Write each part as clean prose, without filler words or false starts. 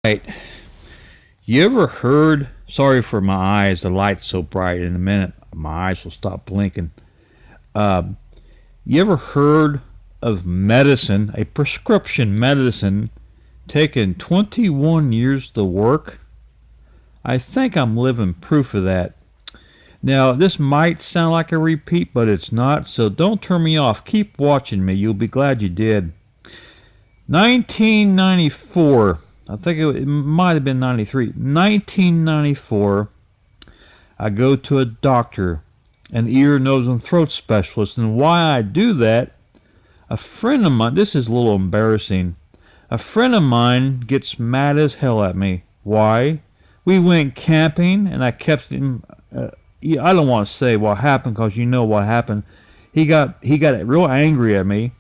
Right. You ever heard? Sorry for my eyes. The light's so bright. In a minute, my eyes will stop blinking. Uh, you ever heard of medicine, a prescription medicine, taking 21 years to work? I think I'm living proof of that. Now, this might sound like a repeat, but it's not, so don't turn me off. Keep watching me. You'll be glad you did. 1994. I think it might have been 93. 1994, I go to a doctor, an ear, nose, and throat specialist. And why I do that, a friend of mine, this is a little embarrassing. A friend of mine gets mad as hell at me. Why? We went camping, and I kept him. I don't want to say what happened because you know what happened. He got real angry at me.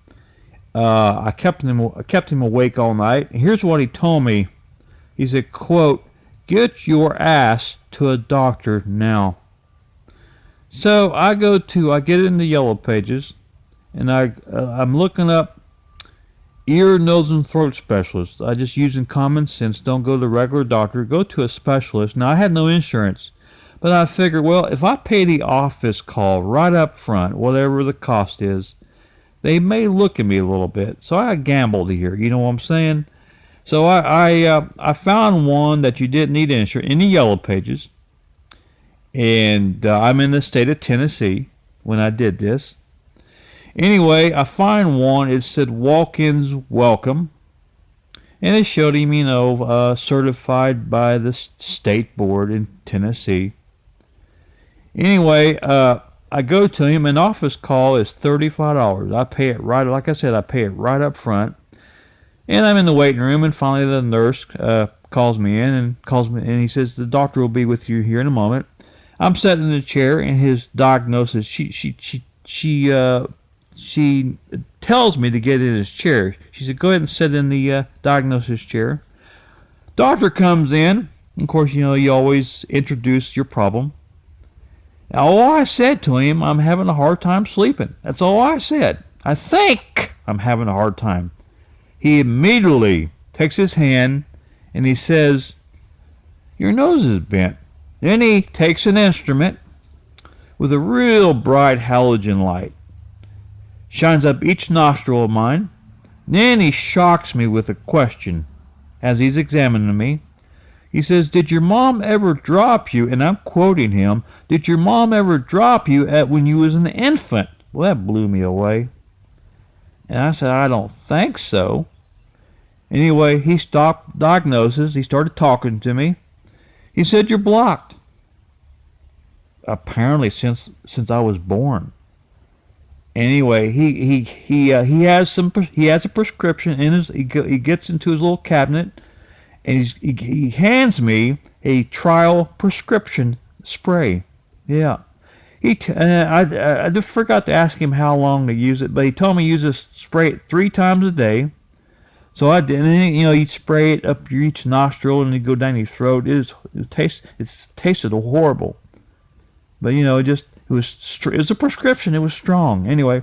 I kept him awake all night. And here's what he told me. He said, "quote Get your ass to a doctor now." So I get in the yellow pages, and I'm looking up ear, nose, and throat specialist. I just using common sense. Don't go to the regular doctor. Go to a specialist. Now I had no insurance, but I figured, well, if I pay the office call right up front, whatever the cost is, they may look at me a little bit. So I gambled here. You know what I'm saying? So I found one that you didn't need insurance in the yellow pages, and I'm in the state of Tennessee when I did this. Anyway, I find one. It said walk-ins welcome, and it showed him, certified by the state board in Tennessee. Anyway, I go to him. An office call is $35. I pay it right. Like I said, I pay it right up front. And I'm in the waiting room, and finally the nurse calls me in and he says the doctor will be with you here in a moment. I'm sitting in the chair, and his diagnosis. She tells me to get in his chair. She said, "Go ahead and sit in the diagnosis chair." Doctor comes in. Of course, you always introduce your problem. Now, all I said to him, I'm having a hard time sleeping. That's all I said. I think I'm having a hard time. He immediately takes his hand and he says, "Your nose is bent." Then he takes an instrument with a real bright halogen light, shines up each nostril of mine. Then he shocks me with a question as he's examining me. He says, "Did your mom ever drop you?" And I'm quoting him. "Did your mom ever drop you when you was an infant?" Well, that blew me away. And I said, "I don't think so." Anyway, he stopped diagnosis. He started talking to me. He said, "You're blocked." Apparently, since I was born. Anyway, he has a prescription in his. He gets into his little cabinet, and he hands me a trial prescription spray. Yeah. I just forgot to ask him how long to use it, but he told me to use this spray it 3 times a day. So I did, and you spray it up your each nostril and you go down your throat. It tasted horrible, but it was a prescription. It was strong. Anyway,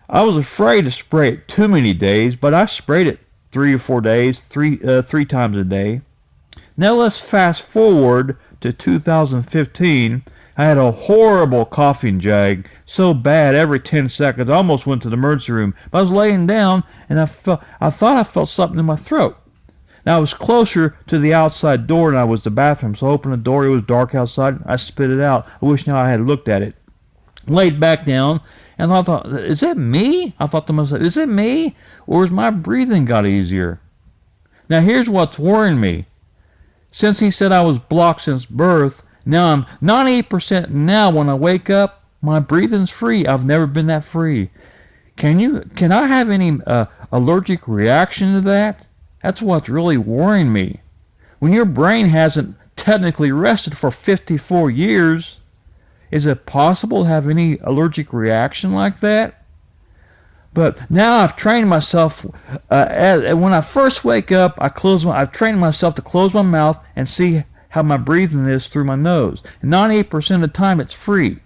I was afraid to spray it too many days, but I sprayed it 3 or 4 days, three times a day. Now let's fast forward to 2015. I had a horrible coughing jag, so bad every 10 seconds. I almost went to the emergency room. But I was laying down, and I thought I felt something in my throat. Now I was closer to the outside door than I was the bathroom, so I opened the door. It was dark outside. I spit it out. I wish now I had looked at it. Laid back down, and I thought, is that me? I thought to myself, is it me? Or has my breathing got easier? Now here's what's worrying me. Since he said I was blocked since birth, now I'm 98% now when I wake up, my breathing's free. I've never been that free. Can I have any allergic reaction to that? That's what's really worrying me. When your brain hasn't technically rested for 54 years, is it possible to have any allergic reaction like that? But now I've trained myself. When I first wake up, I've trained myself to close my mouth and see how my breathing is through my nose. And 98% of the time, it's free.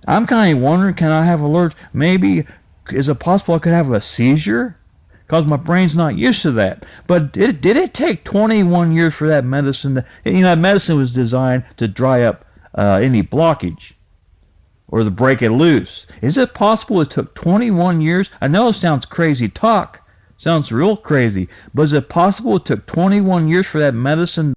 I'm kind of wondering, can I have allergic? Maybe, is it possible I could have a seizure? because my brain's not used to that. But did it take 21 years for that medicine that medicine was designed to dry up any blockage or to break it loose? Is it possible it took 21 years? I know it sounds crazy talk. Sounds real crazy. But is it possible it took 21 years for that medicine